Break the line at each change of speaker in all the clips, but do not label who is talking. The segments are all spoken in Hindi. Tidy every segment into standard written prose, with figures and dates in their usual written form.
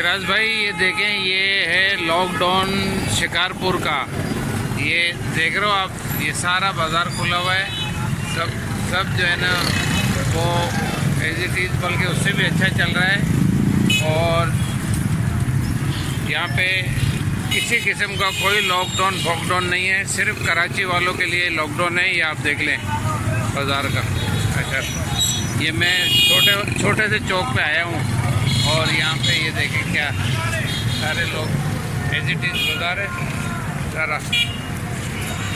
सिराज भाई ये देखें, ये है लॉकडाउन शिकारपुर का। ये देख रहे हो आप, ये सारा बाज़ार खुला हुआ है। सब जो है ना वो एज इट इज़, बल्कि उससे भी अच्छा चल रहा है। और यहाँ पे किसी किस्म का कोई लॉकडाउन फॉकडाउन नहीं है, सिर्फ कराची वालों के लिए लॉकडाउन है। ये आप देख लें बाज़ार का। अच्छा, ये मैं छोटे से चौक पे आया हूँ और यहाँ पे ये देखें क्या सारे लोग एज इट इज़ बाज़ार है सारा।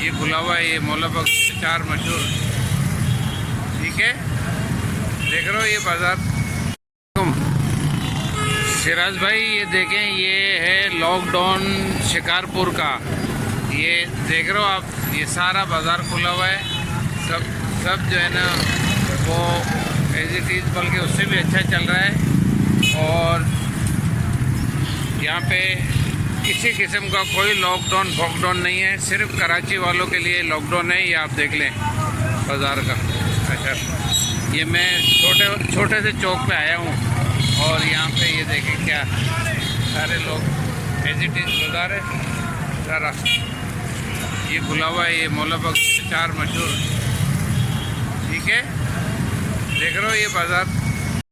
ये खुला हुआ है, ये मौलाबाग चार मशहूर, ठीक है। देख रहे हो ये बाज़ार। सिराज भाई ये देखें, ये है लॉकडाउन शिकारपुर का। ये देख रहे हो आप, ये सारा बाज़ार खुला हुआ है। सब जो है ना वो एज इट इज़, बल्कि उससे भी अच्छा चल रहा है। और यहाँ पे किसी किस्म का कोई लॉकडाउन फॉकडाउन नहीं है, सिर्फ कराची वालों के लिए लॉकडाउन है। ये आप देख लें बाज़ार का। अच्छा, ये मैं छोटे से चौक पे आया हूँ और यहाँ पे ये देखें क्या सारे लोग एज इट इज़ बाज़ार है सारा। ये खुला हुआ है, ये मौलाबाग चार मशहूर, ठीक है। देख रहे हो ये बाज़ार।